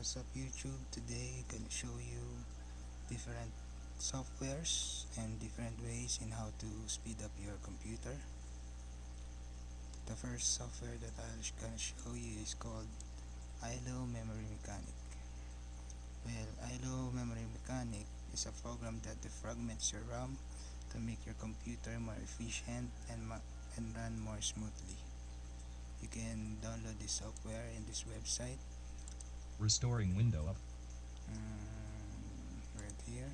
What's up YouTube? Today I'm gonna show you different softwares and different ways in how to speed up your computer. The first software that I'm gonna show you is called ILO Memory Mechanic. Well, ILO Memory Mechanic is a program that defragments your RAM to make your computer more efficient and run more smoothly. You can download this software in this website. Restoring window up. Right here,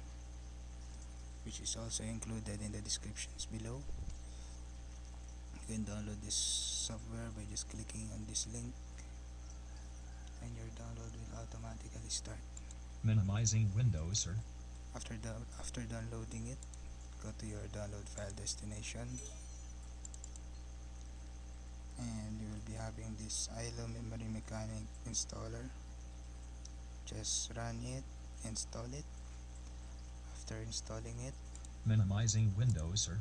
which is also included in the descriptions below. You can download this software by just clicking on this link, and your download will automatically start. Minimizing windows, sir. After downloading it, go to your download file destination, and you will be having this ILO Memory Mechanic installer. Just run it, install it. After installing it, Minimizing windows, sir.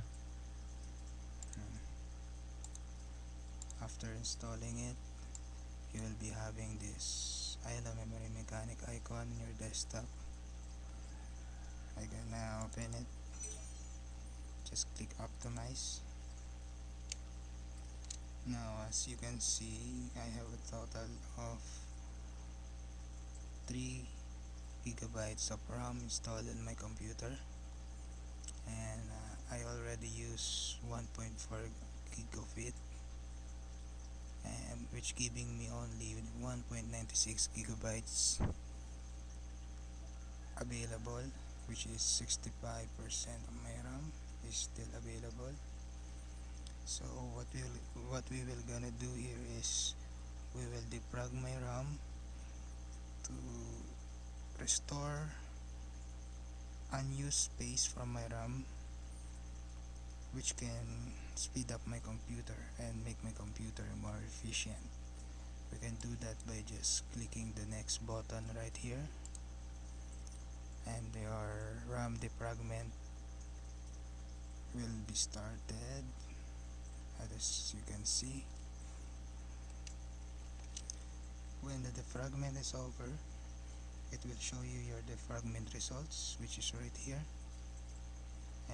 after installing it, you will be having this ILO Memory Mechanic icon in your desktop. I can now open it. Just click optimize. Now as you can see, I have a total of 3 gigabytes of RAM installed in my computer, and I already use 1.4 gig of it, and which giving me only 1.96 gigabytes available, which is 65% of my RAM is still available. So what we will gonna do here is we will defrag my RAM to restore unused space from my RAM, which can speed up my computer and make my computer more efficient. We can do that by just clicking the next button right here, and your RAM defragment will be started. As you can see, when the defragment is over, it will show you your defragment results, which is right here.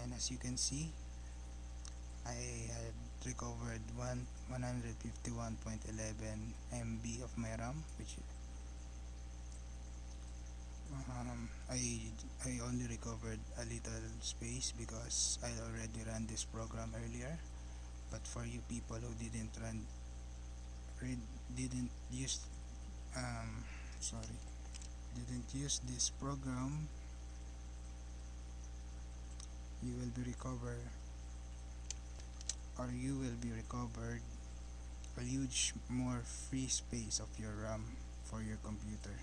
And as you can see, I had recovered 151.11 MB of my RAM, which I only recovered a little space because I already ran this program earlier. But for you people who didn't use sorry didn't use this program, you will be recovered a huge more free space of your RAM for your computer.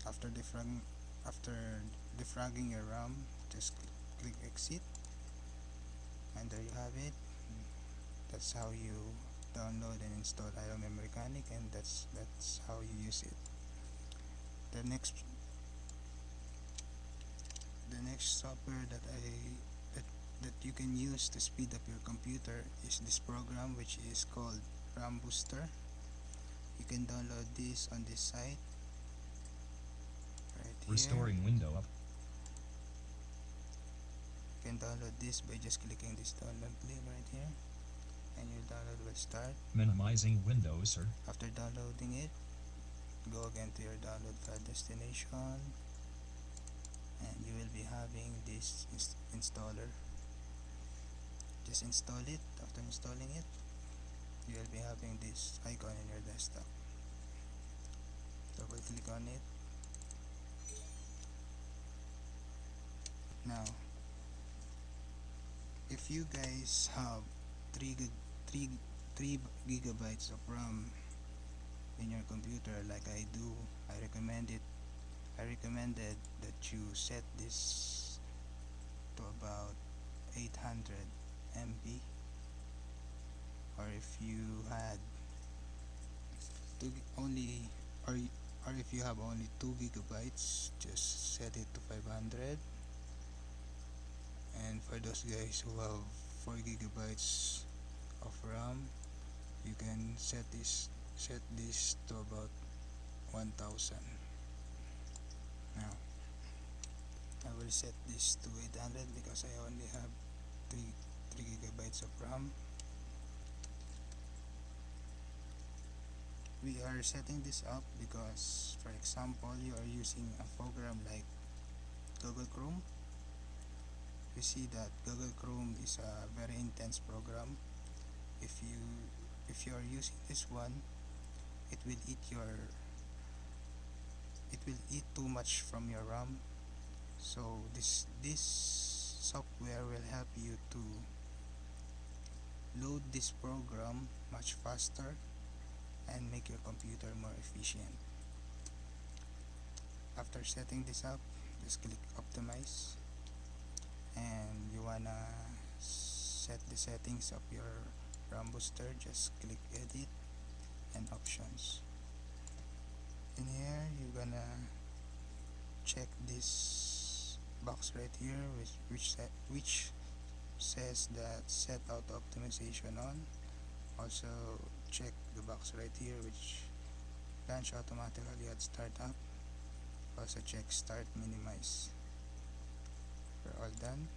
After defragging your RAM, just click exit, and there you have it. That's how you download and install ILO Memory Mechanic, and that's how you use it. The next software that you can use to speed up your computer is this program, which is called RAM Booster. You can download this on this site right here. Restoring window up. You can download this by just clicking this download link right here, and your download will start. Minimizing windows, sir. After downloading it, go again to your download file destination, and you will be having this installer. Just install it. After installing it, you will be having this icon in your desktop. Double click on it. Now, if you guys have 3 gigabytes of RAM in your computer like I do, I recommended that you set this to about 800 MB, or if you had only or if you have only 2 gigabytes, just set it to 500. And for those guys who have 4 gigabytes of RAM, you can set this set this to about 1000. Now I will set this to 800 because I only have 3 gigabytes of RAM. We are setting this up because, for example, you are using a program like Google Chrome. You see that Google Chrome is a very intense program. If you are using this one, it will eat too much from your RAM. So this software will help you to load this program much faster and make your computer more efficient. After setting this up, just click optimize, and you wanna set the settings of your RAM booster. Just click edit and options. In here you're gonna check this box right here which says that set auto optimization on. Also check the box right here which launch automatically at startup. Also check start minimize. We're all done,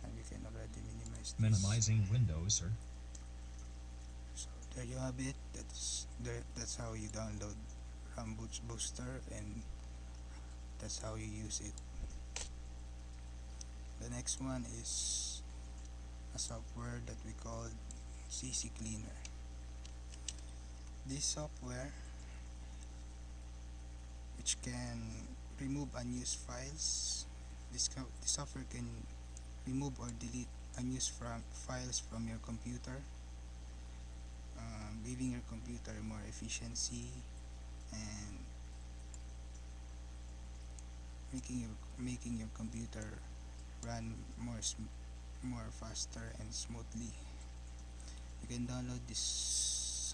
and we can already minimize this. Minimizing Windows, sir. So there you have it. That's how you download RAM Booster, and that's how you use it. The next one is a software that we call CC Cleaner. This software, which can remove unused files, this software can remove or delete unused files from your computer, giving your computer more efficiency and making your computer run more faster and smoothly. You can download this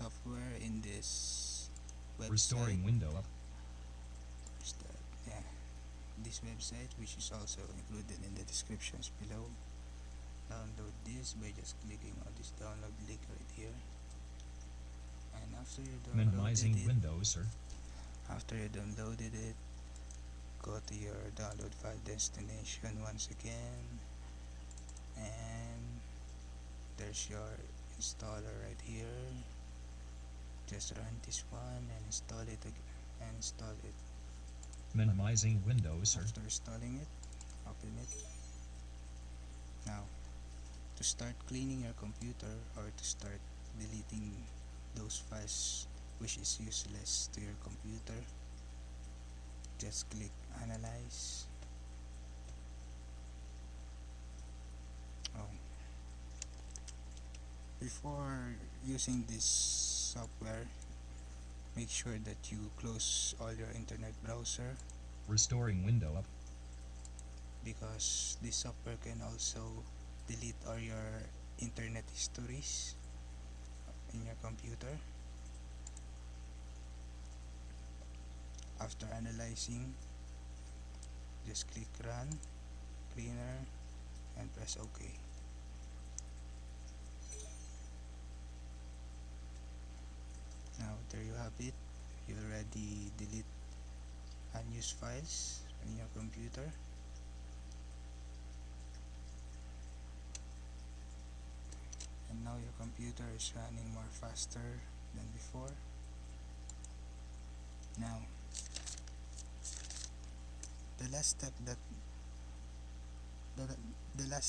software in this website. Restoring window up. This website, which is also included in the descriptions below. Download this by just clicking on this download link right here. And after you Minimizing Windows, sir. after you downloaded it, go to your download file destination once again, and there's your installer right here. Just run this one and install it again, Minimizing Windows, sir. After installing it, open it. Now, to start cleaning your computer or to start deleting those files which is useless to your computer, just click analyze. Before using this software, make sure that you close all your internet browser, Restoring window up. because this software can also delete all your internet histories in your computer. After analyzing, just click run cleaner and press OK. Now there you have it. You already delete unused files in your computer. And now your computer is running more faster than before. Now, the last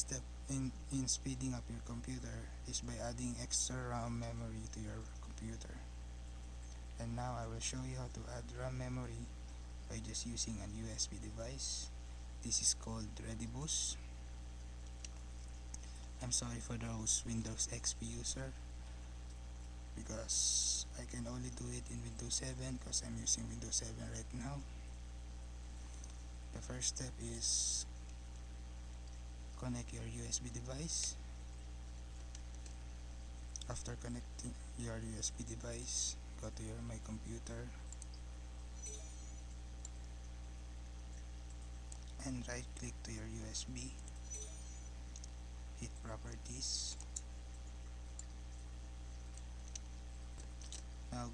step in speeding up your computer is by adding extra RAM memory to your computer. And now I will show you how to add RAM memory by just using a USB device. This is called ReadyBoost. I'm sorry for those Windows XP user, because I can only do it in Windows 7 because I'm using Windows 7 right now. The first step is connect your USB device. After connecting your USB device, go to your My Computer and right click to your USB, hit Properties. Now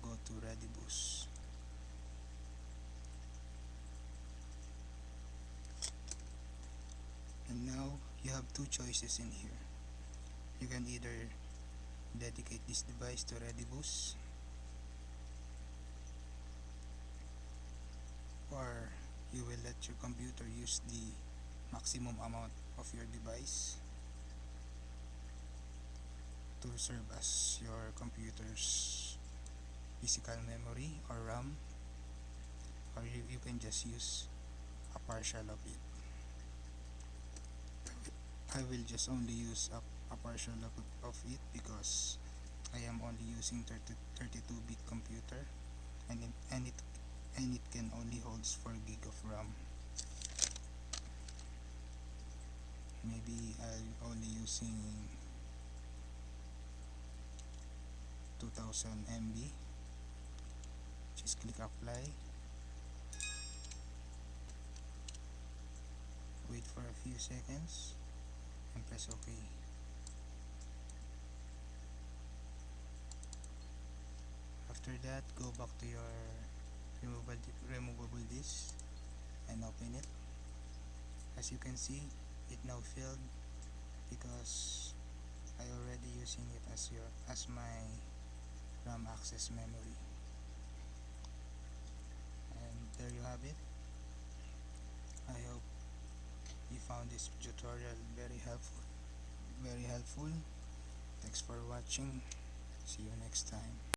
Redibus. And now you have two choices in here. You can either dedicate this device to Redibus, or you will let your computer use the maximum amount of your device to serve as your computer's physical memory or RAM, or you can just use a partial of it. I will just only use a partial of it because I am only using 32-bit computer, and it can only holds 4 gig of RAM. Maybe I'm only using 2000 MB. Just click apply, wait for a few seconds, and press OK. After that, go back to your removable disk and open it. As you can see, it now filled because I already using it as my RAM access memory. And there you have it. I hope you found this tutorial very helpful. Thanks for watching. See you next time.